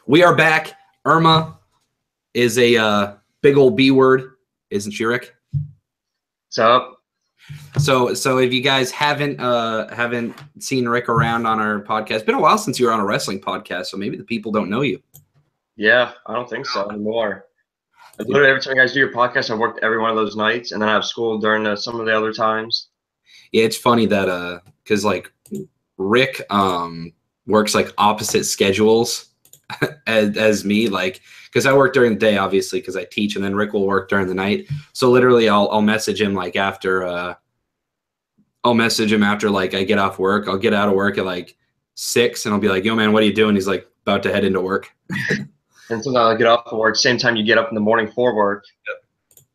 We are back. Irma is a big old B word, isn't she, Rick? What's up? So if you guys haven't seen Rick around on our podcast, it's been a while since you were on a wrestling podcast, so maybe the people don't know you. Yeah, I don't think so anymore. Literally every time you guys do your podcast, I worked every one of those nights, and then I have school during some of the other times. Yeah, it's funny that because like Rick works like opposite schedules as me, like because I work during the day, obviously, because I teach, and then Rick will work during the night. So literally, I'll message him like after like I get off work. I'll get out of work at like 6, and I'll be like, "Yo, man, what are you doing?" He's like, "About to head into work." And sometimes I get off of work, same time you get up in the morning for work. Yep.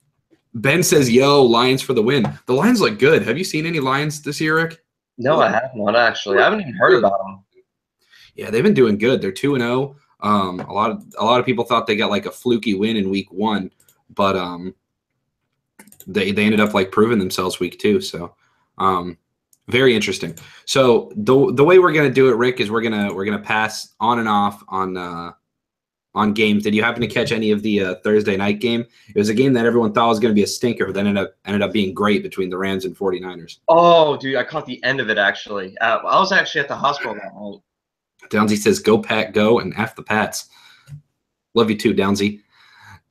Ben says, "Yo, Lions for the win." The Lions look good. Have you seen any Lions this year, Rick? No, I have not actually. I haven't even heard about them. Yeah, they've been doing good. They're 2-0. A lot of people thought they got like a fluky win in week 1, but they ended up like proving themselves week 2. So very interesting. So the way we're gonna do it, Rick, is we're gonna pass on and off on games. Did you happen to catch any of the Thursday night game? It was a game that everyone thought was going to be a stinker, but then ended up being great between the Rams and 49ers. Oh, dude, I caught the end of it, actually. I was actually at the hospital that night. Downsy says, "Go, Pat, go," and F the Pats. Love you too, Downsy.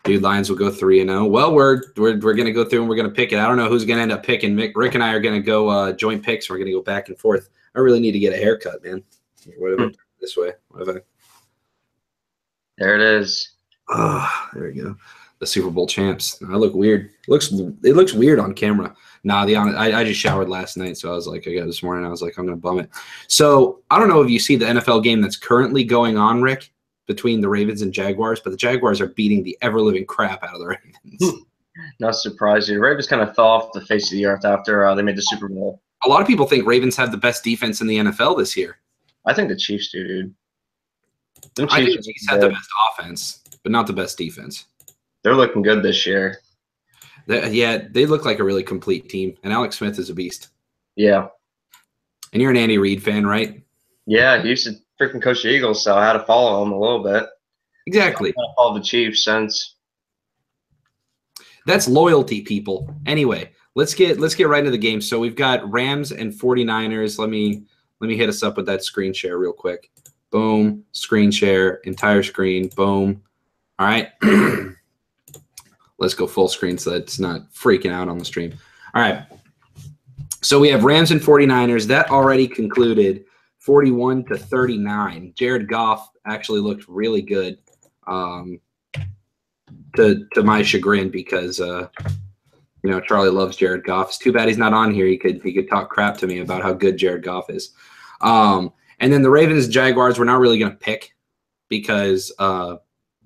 Dude, Lions will go 3-0. Well, we're going to go through and we're going to pick it. I don't know who's going to end up picking. Rick and I are going to go joint picks. We're going to go back and forth. I really need to get a haircut, man. Whatever. This way. Whatever. There it is. Oh, there we go. The Super Bowl champs. I look weird. It looks weird on camera. Nah, I just showered last night, so I was like, I got this morning. I was like, I'm gonna bum it. So I don't know if you see the NFL game that's currently going on, Rick, between the Ravens and Jaguars, but the Jaguars are beating the ever living crap out of the Ravens. Not surprising. The Ravens kind of fell off the face of the earth after they made the Super Bowl. A lot of people think Ravens have the best defense in the NFL this year. I think the Chiefs do, dude. I think the Chiefs have the best offense, but not the best defense. They're looking good this year. They look like a really complete team, and Alex Smith is a beast. Yeah. And you're an Andy Reid fan, right? Yeah, he used to freaking coach the Eagles, so I had to follow him a little bit. Exactly. I've followed the Chiefs since. That's loyalty, people. Anyway, let's get right into the game. So we've got Rams and 49ers. Let me hit us up with that screen share real quick. Boom, screen share, entire screen, boom. All right. Let's go full screen so that's not freaking out on the stream. All right. So we have Rams and 49ers. That already concluded 41-39. Jared Goff actually looked really good to my chagrin because Charlie loves Jared Goff. It's too bad he's not on here. He could talk crap to me about how good Jared Goff is. And then the Ravens and Jaguars, we're not really going to pick because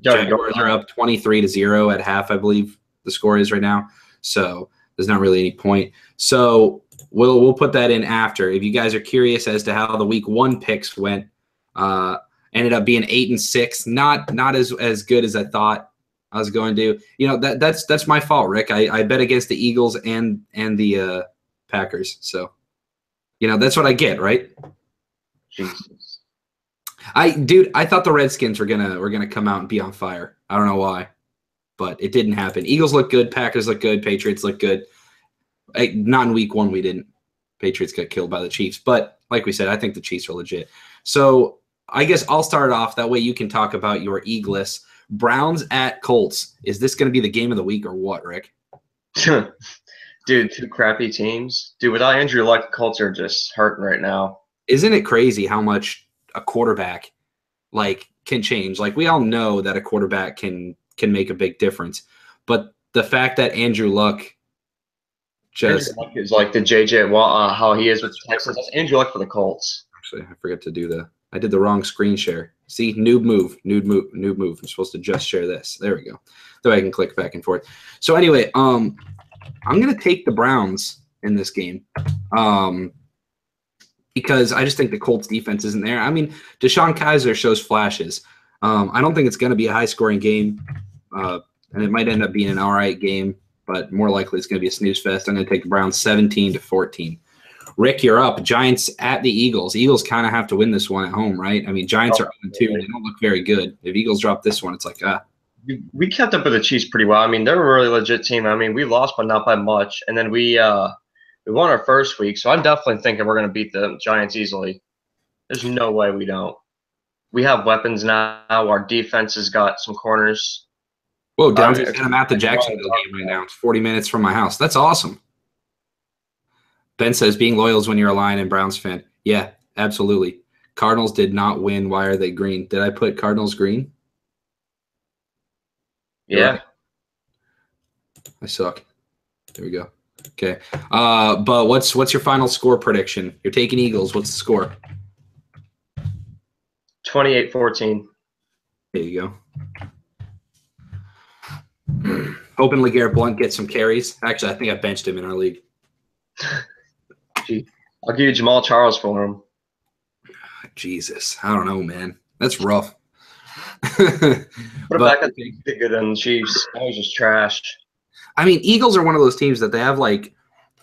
Jaguars are up 23-0 at half, I believe the score is right now. So there's not really any point. So we'll put that in after. If you guys are curious as to how the week 1 picks went, ended up being 8-6, not as good as I thought I was going to. That's my fault, Rick. I bet against the Eagles and the Packers. So that's what I get, right? Jesus. I thought the Redskins were gonna come out and be on fire. I don't know why, but it didn't happen. Eagles look good, Packers look good, Patriots look good. Not in week 1, we didn't. Patriots got killed by the Chiefs, but like we said, I think the Chiefs are legit. So I guess I'll start off. That way you can talk about your Eagles. Browns at Colts. Is this going to be the game of the week or what, Rick? Dude, 2 crappy teams. Dude, without Andrew Luck, the Colts are just hurting right now. Isn't it crazy how much a quarterback can change? Like, we all know that a quarterback can make a big difference, but the fact that Andrew Luck is like the JJ how he is with the Texans. That's Andrew Luck for the Colts. Actually, I forgot to do that. I did the wrong screen share. See, noob move. I'm supposed to just share this. There we go. That way I can click back and forth. So anyway, I'm gonna take the Browns in this game. Because I just think the Colts defense isn't there. I mean, Deshaun Kaiser shows flashes. I don't think it's going to be a high-scoring game, and it might end up being an all right game, but more likely it's going to be a snooze fest. I'm going to take the Browns 17-14. Rick, you're up. Giants at the Eagles. Eagles kind of have to win this one at home, right? I mean, Giants are 0-2. They don't look very good. If Eagles drop this one, it's like, We kept up with the Chiefs pretty well. I mean, they're a really legit team. I mean, we lost, but not by much. And then we won our first week, so I'm definitely thinking we're going to beat the Giants easily. There's no way we don't. We have weapons now. Our defense has got some corners. Whoa, Downsy said I'm at the Jacksonville game right now. It's 40 minutes from my house. That's awesome. Ben says being loyal is when you're a Lion and Browns fan. Yeah, absolutely. Cardinals did not win. Why are they green? Did I put Cardinals green? Yeah. Right. I suck. There we go. Okay. But what's your final score prediction? You're taking Eagles. What's the score? 28-14. There you go. Hoping LeGarrette Blount gets some carries. Actually, I think I benched him in our league. I'll give you Jamal Charles for him. Jesus. I don't know, man. That's rough. Put him back at the good on the Chiefs. That was just trash. I mean, Eagles are one of those teams that they have like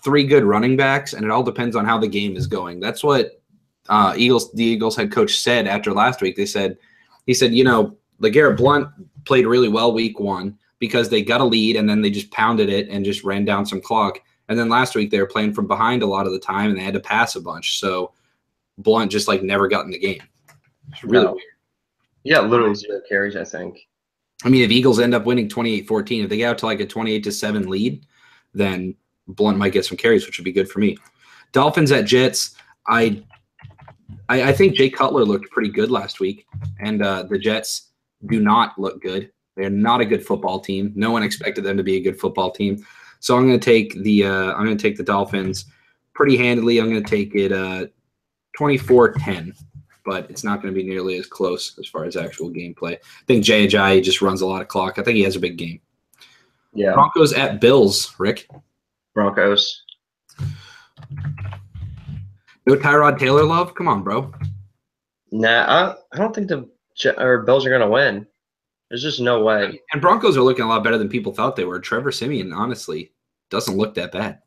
3 good running backs, and it all depends on how the game is going. That's what the Eagles head coach said after last week. He said, LeGarrette Blount played really well week 1 because they got a lead and then they just pounded it and just ran down some clock. And then last week they were playing from behind a lot of the time and they had to pass a bunch. So Blount just like never got in the game. It's really weird. Yeah, literally 0 carries, I think. I mean, if Eagles end up winning 28-14, if they get out to like a 28-7 lead, then Blount might get some carries, which would be good for me. Dolphins at Jets. I think Jay Cutler looked pretty good last week, and the Jets do not look good. They're not a good football team. No one expected them to be a good football team. So I'm going to take the Dolphins pretty handily. I'm going to take it 24-10. But it's not going to be nearly as close as far as actual gameplay. I think Jay Ajayi just runs a lot of clock. I think he has a big game. Yeah. Broncos at Bills, Rick. Broncos. No Tyrod Taylor love? Come on, bro. Nah, I don't think the Bills are going to win. There's just no way. And Broncos are looking a lot better than people thought they were. Trevor Siemian, honestly, doesn't look that bad.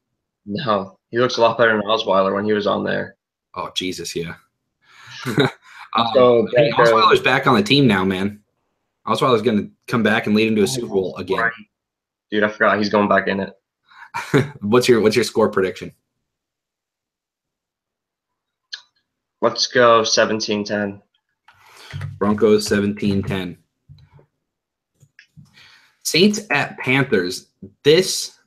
No, he looks a lot better than Osweiler when he was on there. Oh, Jesus, yeah. So Osweiler's back on the team now, man. Osweiler's going to come back and lead him to a Super Bowl again. Right. Dude, I forgot he's going back in it. What's your score prediction? Let's go 17-10. Broncos 17-10. Saints at Panthers. This,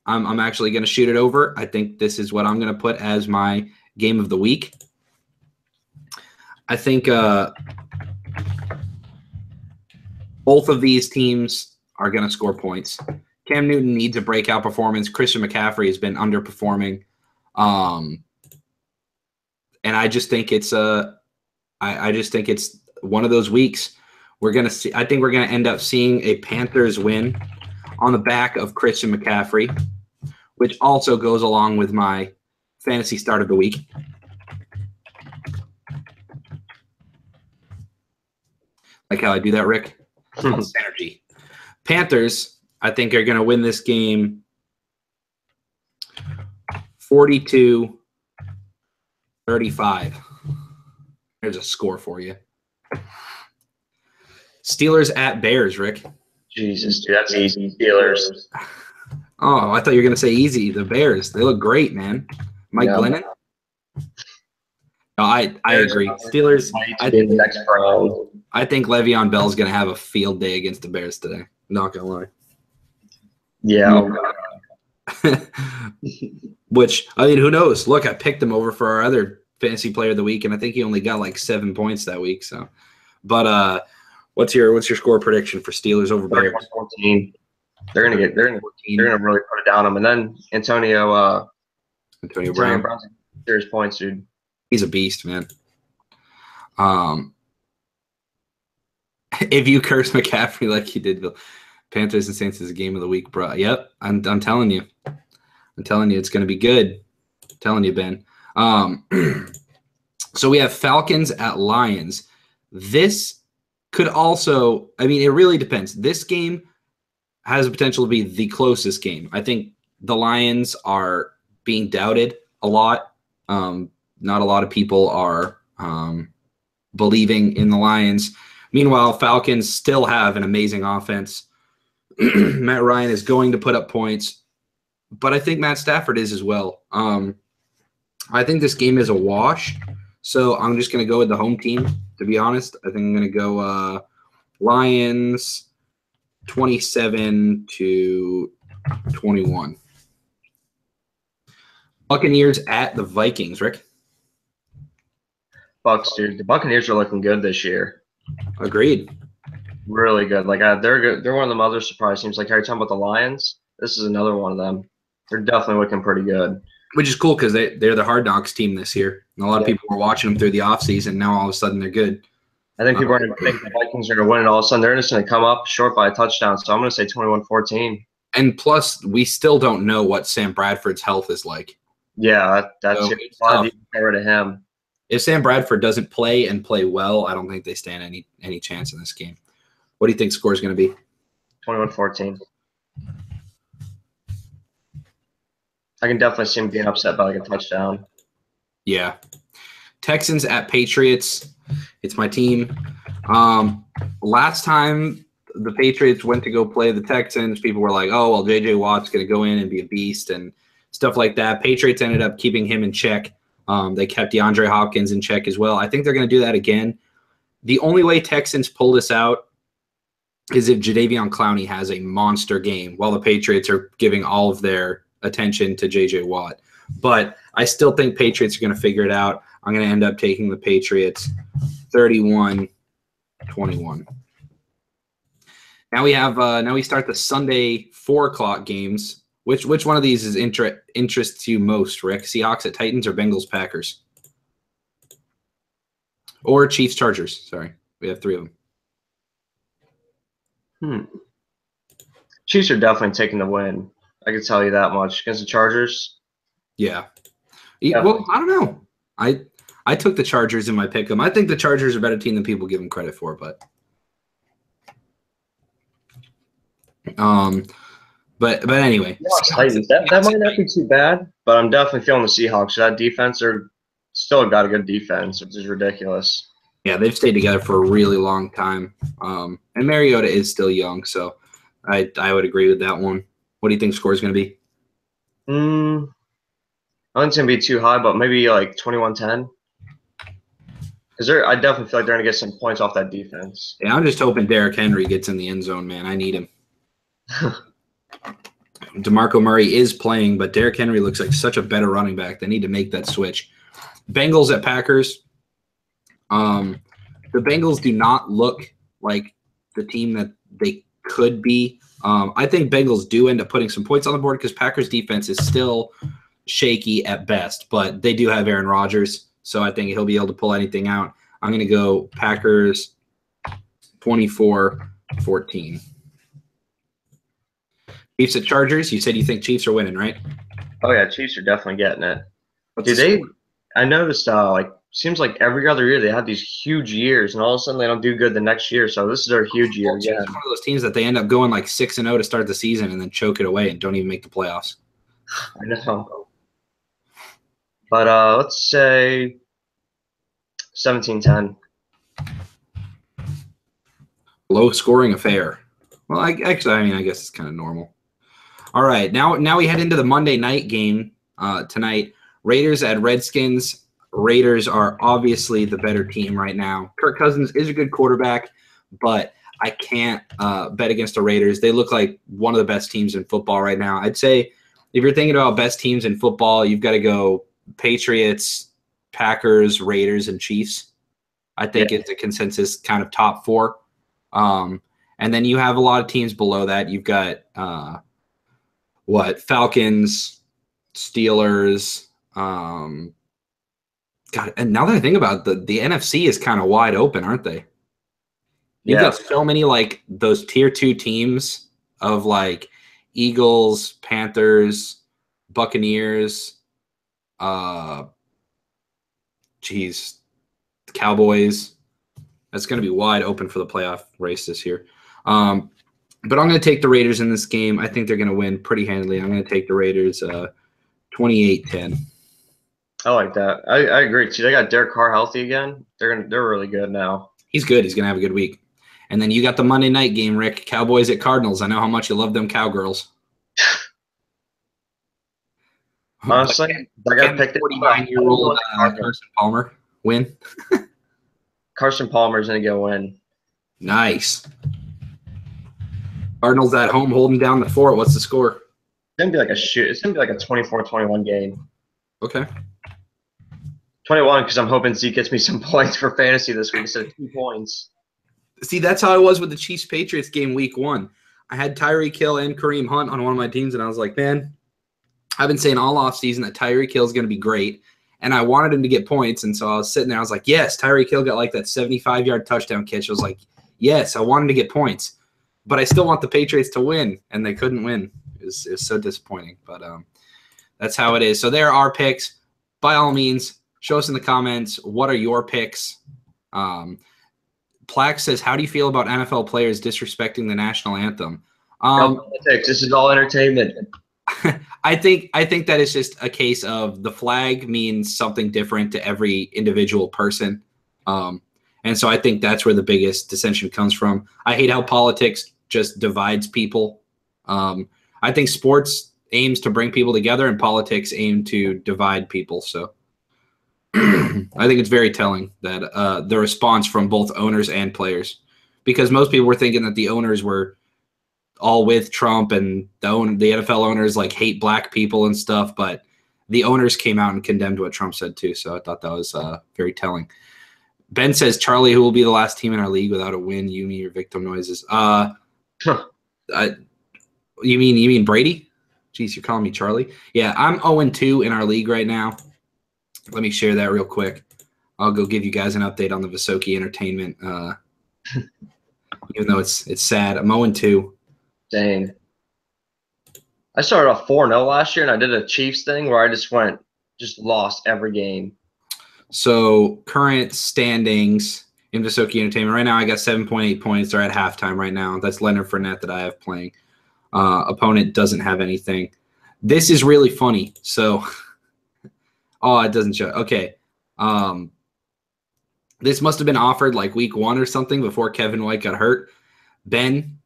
I'm actually going to shoot it over. I think this is what I'm going to put as my game of the week. I think both of these teams are going to score points. Cam Newton needs a breakout performance. Christian McCaffrey has been underperforming, and I just think it's one of those weeks we're going to see. I think we're going to end up seeing a Panthers win on the back of Christian McCaffrey, which also goes along with my fantasy start of the week. Like how I do that, Rick? Synergy. Panthers, I think, are going to win this game 42-35. There's a score for you. Steelers at Bears, Rick. Jesus, dude, that's easy. Steelers. Oh, I thought you were going to say easy. The Bears, they look great, man. Mike Glennon? No, I agree. Steelers. I think Le'Veon Bell's going to have a field day against the Bears today. Not going to lie. Yeah. Which, I mean, who knows? Look, I picked him over for our other fantasy player of the week, and I think he only got like 7 points that week. So, but what's your score prediction for Steelers over Bears? 14. They're gonna really put it down on them, and then Antonio Brown. Brown's serious points, dude. He's a beast, man. If you curse McCaffrey like you did, Panthers and Saints is a game of the week, bro. Yep, I'm telling you. I'm telling you, it's going to be good. I'm telling you, Ben. So we have Falcons at Lions. This could also, I mean, it really depends. This game has the potential to be the closest game. I think the Lions are being doubted a lot. Not a lot of people are believing in the Lions. Meanwhile, Falcons still have an amazing offense. Matt Ryan is going to put up points, but I think Matt Stafford is as well. I think this game is a wash, so I'm just going to go with the home team, to be honest. I think I'm going to go Lions 27-21. Buccaneers at the Vikings, Rick. Bucks, dude. The Buccaneers are looking good this year. Agreed. Really good. Like they're good. They're one of them other surprise teams. Like how you're talking about the Lions, this is another one of them. They're definitely looking pretty good. Which is cool because they're the Hard Knocks team this year. And a lot of people were watching them through the offseason. Now all of a sudden they're good. I think people are going to think the Vikings are going to win, and all of a sudden they're just going to come up short by a touchdown. So I'm going to say 21-14. And plus, we still don't know what Sam Bradford's health is like. Yeah, that's a lot of get rid of him. If Sam Bradford doesn't play and play well, I don't think they stand any chance in this game. What do you think score is going to be? 21-14. I can definitely see him being upset by like a touchdown. Yeah. Texans at Patriots. It's my team. Last time the Patriots went to go play the Texans, people were like, oh, well, J.J. Watt's going to go in and be a beast and stuff like that. Patriots ended up keeping him in check. They kept DeAndre Hopkins in check as well. I think they're going to do that again. The only way Texans pull this out is if Jadeveon Clowney has a monster game while the Patriots are giving all of their attention to J.J. Watt. But I still think Patriots are going to figure it out. I'm going to end up taking the Patriots 31-21. Now we start the Sunday 4:00 games. Which one of these is interests you most, Rick? Seahawks at Titans or Bengals Packers? Or Chiefs Chargers? Sorry, we have 3 of them. Chiefs are definitely taking the win. I can tell you that much against the Chargers. Yeah. Well, I don't know. I took the Chargers in my pick 'em. I think the Chargers are a better team than people give them credit for, but anyway. Titans. That might not be too bad, but I'm definitely feeling the Seahawks. That defense are still got a good defense, which is ridiculous. Yeah, they've stayed together for a really long time. And Mariota is still young, so I would agree with that one. What do you think score is going to be? I don't think it's going to be too high, but maybe like 21-10. Because I definitely feel like they're going to get some points off that defense. Yeah, I'm just hoping Derrick Henry gets in the end zone, man. I need him. DeMarco Murray is playing, but Derrick Henry looks like such a better running back. They need to make that switch. Bengals at Packers. The Bengals do not look like the team that they could be. I think Bengals do end up putting some points on the board because Packers defense is still shaky at best, but they do have Aaron Rodgers, so I think he'll be able to pull anything out. I'm going to go Packers 24-14. Chiefs at Chargers. You said you think Chiefs are winning, right? Oh yeah, Chiefs are definitely getting it. I noticed seems like every other year they have these huge years, and all of a sudden they don't do good the next year. So this is their huge year. Yeah, it's one of those teams that they end up going like 6-0 to start the season and then choke it away and don't even make the playoffs. I know. But let's say 17-10. Low scoring affair. Well, I guess it's kind of normal. All right, now we head into the Monday night game tonight. Raiders at Redskins. Raiders are obviously the better team right now. Kirk Cousins is a good quarterback, but I can't bet against the Raiders. They look like one of the best teams in football right now. I'd say if you're thinking about best teams in football, you've got to go Patriots, Packers, Raiders, and Chiefs. I think it's a consensus kind of top 4. And then you have a lot of teams below that. You've got Falcons, Steelers. God, and now that I think about it, the NFC is kind of wide open, aren't they? You've got so many like those tier 2 teams of like Eagles, Panthers, Buccaneers, Cowboys. That's going to be wide open for the playoff race this year. But I'm going to take the Raiders in this game. I think they're going to win pretty handily. I'm going to take the Raiders 28-10. I like that. I agree too. They got Derek Carr healthy again. They're really good now. He's good. He's going to have a good week. And then you got the Monday night game, Rick. Cowboys at Cardinals. I know how much you love them Cowgirls. Honestly, I got picked. 49-year-old Carson Palmer win. Carson Palmer's gonna go win. Nice. Cardinals at home holding down the fort. What's the score? It's gonna be like a shoot. It's gonna be like a 24-21 game. Okay. 21 because I'm hoping Zeke gets me some points for fantasy this week instead of 2 points. See, that's how I was with the Chiefs-Patriots game week 1. I had Tyreek Hill and Kareem Hunt on one of my teams, and I was like, man, I've been saying all offseason that Tyreek Hill is going to be great, and I wanted him to get points, and so I was sitting there. I was like, yes, Tyreek Hill got like that 75-yard touchdown catch. I was like, yes, I want him to get points, but I still want the Patriots to win, and they couldn't win. It was so disappointing, but that's how it is. So there are picks. By all means, show us in the comments, what are your picks? Plaque says, how do you feel about NFL players disrespecting the national anthem? This is all entertainment. I think that is just a case of the flag means something different to every individual person. And so I think that's where the biggest dissension comes from. I hate how politics just divides people. I think sports aims to bring people together and politics aim to divide people. So I think it's very telling that the response from both owners and players, because most people were thinking that the owners were all with Trump and the NFL owners like hate black people and stuff, but the owners came out and condemned what Trump said too. So I thought that was very telling. Ben says, Charlie, who will be the last team in our league without a win? You mean your victim noises? You mean Brady? Jeez, you're calling me Charlie? Yeah, I'm 0-2 in our league right now. Let me share that real quick. I'll go give you guys an update on the Visokii entertainment. Even though it's sad, I'm 0-2. Dang. I started off 4-0 last year, and I did a Chiefs thing where I just lost every game. So current standings in Visokii Entertainment. Right now I got 7.8 points. They're at halftime right now. That's Leonard Fournette that I have playing. Opponent doesn't have anything. This is really funny. So, it doesn't show. Okay. This must have been offered like week 1 or something before Kevin White got hurt. Ben,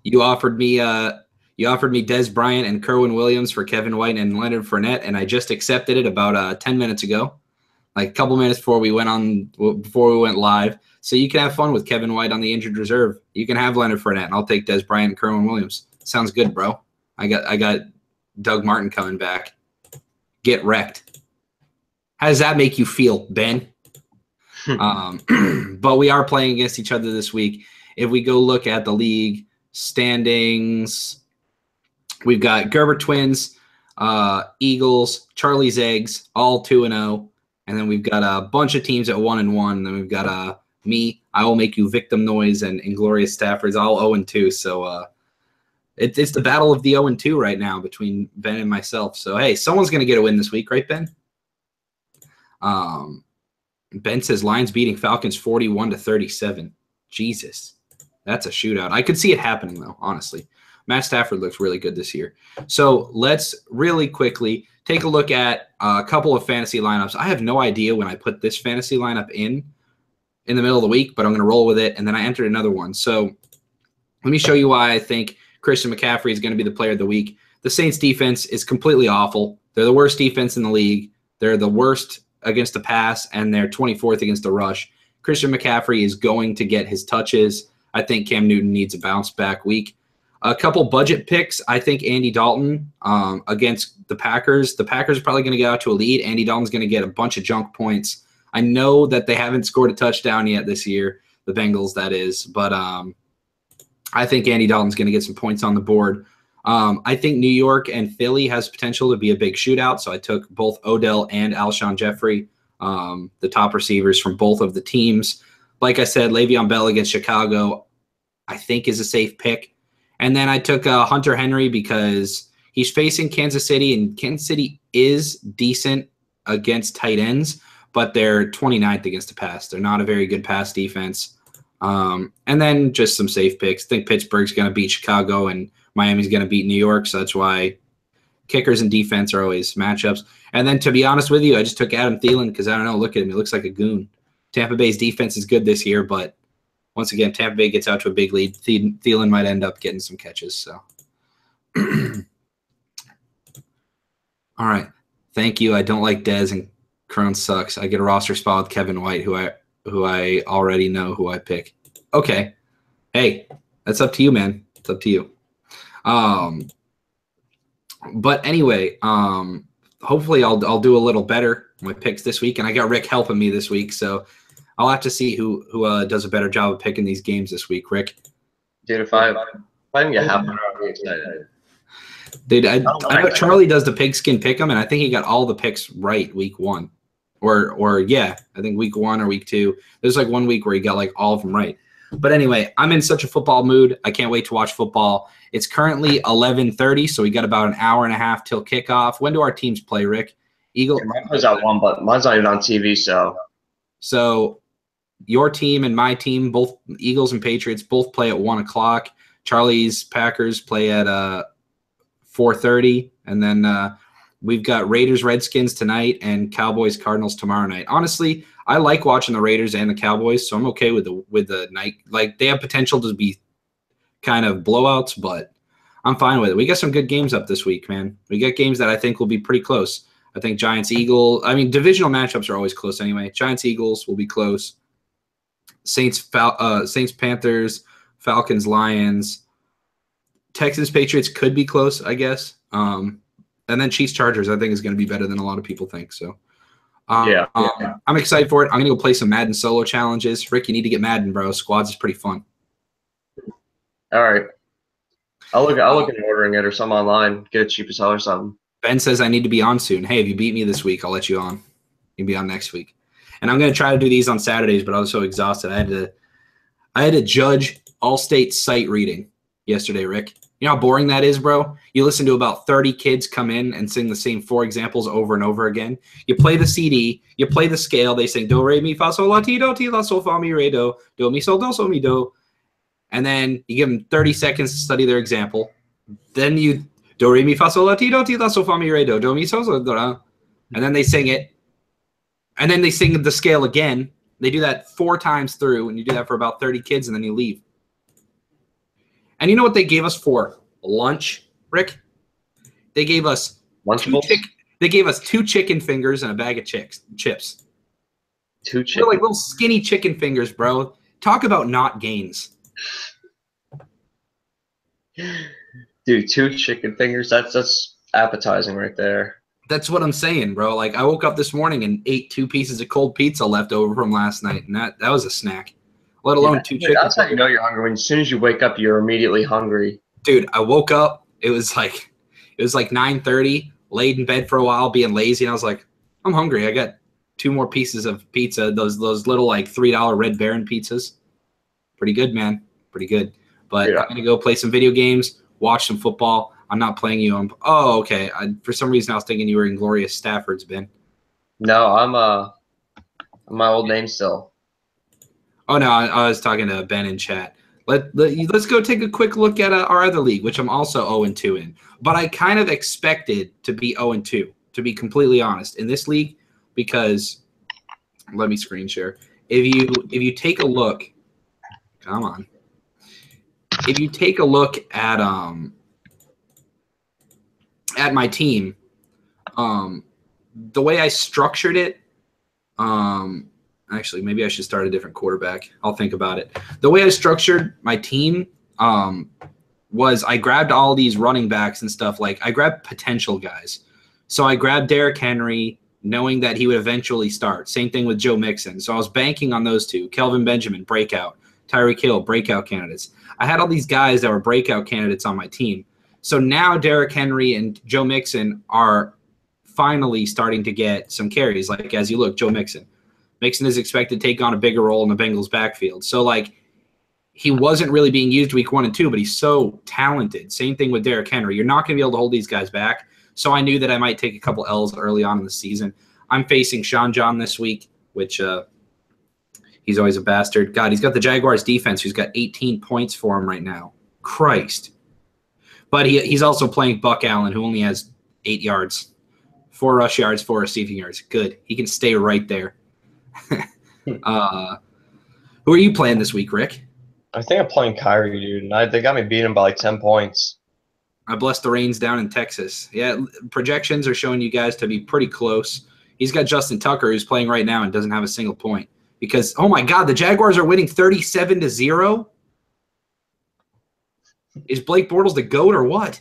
you offered me Dez Bryant and Kerwin Williams for Kevin White and Leonard Fournette, and I just accepted it about 10 minutes ago, like a couple minutes before we went live. So you can have fun with Kevin White on the injured reserve. You can have Leonard Fournette, and I'll take Dez Bryant and Kerwin Williams. Sounds good, bro. I got Doug Martin coming back. Get wrecked. How does that make you feel, Ben? But we are playing against each other this week. If we go look at the league standings, we've got Gerber Twins, Eagles, Charlie's Eggs, all 2-0. And then we've got a bunch of teams at 1-1. And then we've got me, I will make you victim noise, and Inglorious Staffords, all 0-2. So it's the battle of the 0-2 right now between Ben and myself. So, hey, someone's going to get a win this week, right, Ben? Ben says Lions beating Falcons 41-37. Jesus, that's a shootout. I could see it happening, though, honestly. Matt Stafford looks really good this year. So let's really quickly take a look at a couple of fantasy lineups. I have no idea when I put this fantasy lineup in the middle of the week, but I'm going to roll with it, and then I entered another one. So let me show you why I think Christian McCaffrey is going to be the player of the week. The Saints defense is completely awful. They're the worst defense in the league. They're the worst against the pass, and they're 24th against the rush. Christian McCaffrey is going to get his touches. I think Cam Newton needs a bounce-back week. A couple budget picks. I think Andy Dalton against the Packers. The Packers are probably going to get out to a lead. Andy Dalton's going to get a bunch of junk points. I know that they haven't scored a touchdown yet this year, the Bengals, that is. But I think Andy Dalton's going to get some points on the board. I think New York and Philly has potential to be a big shootout, so I took both Odell and Alshon Jeffrey, the top receivers from both of the teams. Like I said, Le'Veon Bell against Chicago, I think, is a safe pick. And then I took Hunter Henry because he's facing Kansas City, and Kansas City is decent against tight ends, but they're 29th against the pass. They're not a very good pass defense. And then just some safe picks. I think Pittsburgh's going to beat Chicago, and Miami's going to beat New York, so that's why kickers and defense are always matchups. And then, to be honest with you, I just took Adam Thielen because, I don't know, look at him. He looks like a goon. Tampa Bay's defense is good this year, but once again, Tampa Bay gets out to a big lead. Thielen might end up getting some catches. So, all right. Thank you. I don't like Dez, and Crone sucks. I get a roster spot with Kevin White, who I already know who I pick. Okay. Hey, that's up to you, man. It's up to you. But anyway, hopefully I'll do a little better on my picks this week, and I got Rick helping me this week, so I'll have to see who does a better job of picking these games this week. Rick, dude, if I can get half an hour, I'll be excited. Dude, I know Charlie does the pigskin pick'em, and I think he got all the picks right week 1, or yeah, I think week 1 or week 2. There's like 1 week where he got like all of them right. But anyway, I'm in such a football mood. I can't wait to watch football. It's currently 11:30, so we got about an hour and a half till kickoff. When do our teams play, Rick? Mine plays at 1, but mine's not even on TV, so. So your team and my team, both Eagles and Patriots, both play at 1 o'clock. Charlie's Packers play at 4:30, and then we've got Raiders Redskins tonight and Cowboys Cardinals tomorrow night. Honestly, I like watching the Raiders and the Cowboys, so I'm okay with the night. Like, they have potential to be kind of blowouts, but I'm fine with it. We got some good games up this week, man. We got games that I think will be pretty close. I think Giants-Eagles. I mean, divisional matchups are always close anyway. Giants-Eagles will be close. Saints-Panthers, Falcons-Lions. Texans-Patriots could be close, I guess. And then Chiefs-Chargers, I think, is going to be better than a lot of people think. So, I'm excited for it. I'm going to go play some Madden solo challenges. Rick, you need to get Madden, bro. Squads is pretty fun. All right. I'll look at ordering it or something online. Get it cheap as hell or something. Ben says I need to be on soon. Hey, if you beat me this week, I'll let you on. You'll be on next week. And I'm going to try to do these on Saturdays, but I was so exhausted. I had to judge Allstate sight reading yesterday, Rick. You know how boring that is, bro? You listen to about 30 kids come in and sing the same 4 examples over and over again. You play the CD. You play the scale. They sing do, re, mi, fa, sol, la, ti, la, sol, fa, mi, re, do mi, sol, mi, do. And then you give them 30 seconds to study their example. Then you do, re, mi, fa, sol, la, ti, la, sol, fa, mi, re, do mi, sol, do, la. And then they sing it. And then they sing the scale again. They do that 4 times through, and you do that for about 30 kids, and then you leave. And you know what they gave us for lunch, Rick? They gave us they gave us 2 chicken fingers and a bag of chips. 2 chicken. They're like little skinny chicken fingers, bro. Talk about not gains. Dude, 2 chicken fingers, that's appetizing right there. That's what I'm saying, bro. Like, I woke up this morning and ate 2 pieces of cold pizza left over from last night, and that was a snack. Let alone 2 chicken. That's how you know you're hungry. When as soon as you wake up, you're immediately hungry. Dude, I woke up. It was like 9:30. Laid in bed for a while, being lazy, and I was like, I'm hungry. I got 2 more pieces of pizza. Those little like $3 Red Baron pizzas. Pretty good, man. Pretty good. But yeah. I'm gonna go play some video games, watch some football. I'm not playing you. Oh, okay. For some reason, I was thinking you were Inglorious Stafford's, Ben. No, I'm my old name still. Oh no, I was talking to Ben in chat. Let's go take a quick look at our other league, which I'm also 0-2 in. But I kind of expected to be 0-2, to be completely honest, in this league, because let me screen share. If you take a look, come on. If you take a look at my team, the way I structured it, actually, maybe I should start a different quarterback. I'll think about it. The way I structured my team was I grabbed all these running backs and stuff. Like, I grabbed potential guys. So I grabbed Derrick Henry, knowing that he would eventually start. Same thing with Joe Mixon. So I was banking on those 2. Kelvin Benjamin, breakout. Tyreek Hill, breakout candidates. I had all these guys that were breakout candidates on my team. So now Derrick Henry and Joe Mixon are finally starting to get some carries. Like, as you look, Joe Mixon. Mixon is expected to take on a bigger role in the Bengals' backfield. So, like, he wasn't really being used week 1 and 2, but he's so talented. Same thing with Derrick Henry. You're not going to be able to hold these guys back. So I knew that I might take a couple L's early on in the season. I'm facing Sean John this week, which he's always a bastard. God, he's got the Jaguars defense who's got 18 points for him right now. Christ. But he's also playing Buck Allen, who only has 8 yards. 4 rush yards, 4 receiving yards. Good. He can stay right there. Who are you playing this week, Rick? I think I'm playing Kyrie, dude, and they got me beating by like 10 points. I blessed the rains down in Texas. Yeah, projections are showing you guys to be pretty close. He's got Justin Tucker, who's playing right now and doesn't have a single point. Because, oh my God, the Jaguars are winning 37-0. Is Blake Bortles the GOAT or what?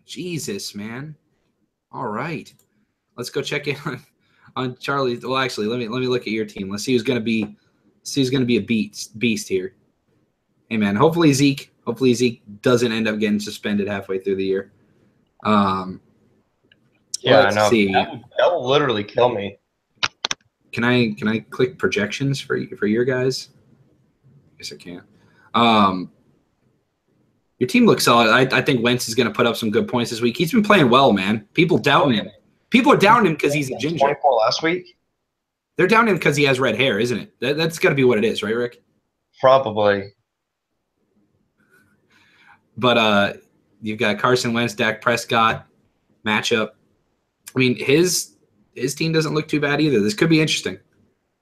Jesus, man. All right. Let's go check in on Charlie. Well, actually, let me look at your team. Let's see who's gonna be a beast here. Hey man, hopefully Zeke doesn't end up getting suspended halfway through the year. Yeah, let's I know. see. That will literally kill me. Can I click projections for your guys? Yes, I can. Your team looks solid. I think Wentz is going to put up some good points this week. He's been playing well, man. People doubting him. People are doubting him because he's a ginger. 24 last week? They're doubting him because he has red hair, isn't it? That's got to be what it is, right, Rick? Probably. But you've got Carson Wentz, Dak Prescott matchup. I mean, his team doesn't look too bad either. This could be interesting.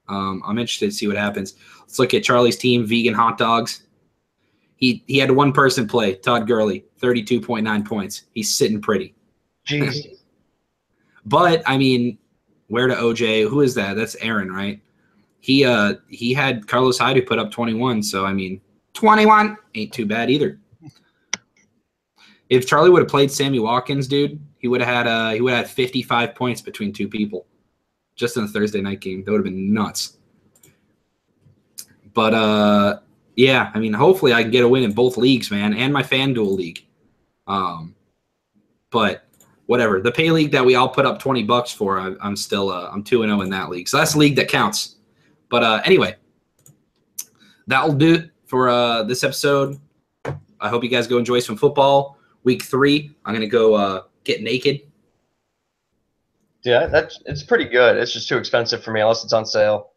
I'm interested to see what happens. Let's look at Charlie's team, vegan hot dogs. He had one person play, Todd Gurley, 32.9 points. He's sitting pretty. Jeez. But, I mean, where to OJ? Who is that? That's Aaron, right? He had Carlos Hyde who put up 21. So, I mean, 21 ain't too bad either. If Charlie would have played Sammy Watkins, dude, he would have had 55 points between two people just in the Thursday night game. That would have been nuts. But, yeah, I mean, hopefully I can get a win in both leagues, man, and my FanDuel league. But whatever. The pay league that we all put up $20 for, I'm still I'm 2-0 in that league. So that's the league that counts. But anyway, that'll do it for this episode. I hope you guys go enjoy some football. Week 3, I'm gonna go get naked. Yeah, it's pretty good. It's just too expensive for me unless it's on sale.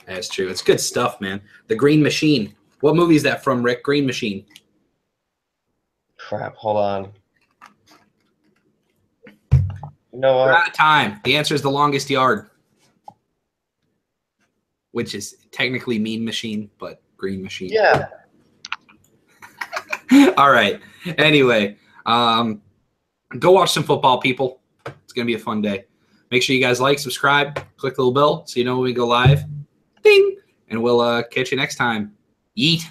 That's true. It's good stuff, man. The Green Machine. What movie is that from, Rick? Green Machine. Crap, hold on. You know what? We're out of time. The answer is The Longest Yard, which is technically Mean Machine, but Green Machine. Yeah. All right. Anyway, go watch some football, people. It's going to be a fun day. Make sure you guys like, subscribe, click the little bell so you know when we go live. Ding! And we'll catch you next time. Yeet.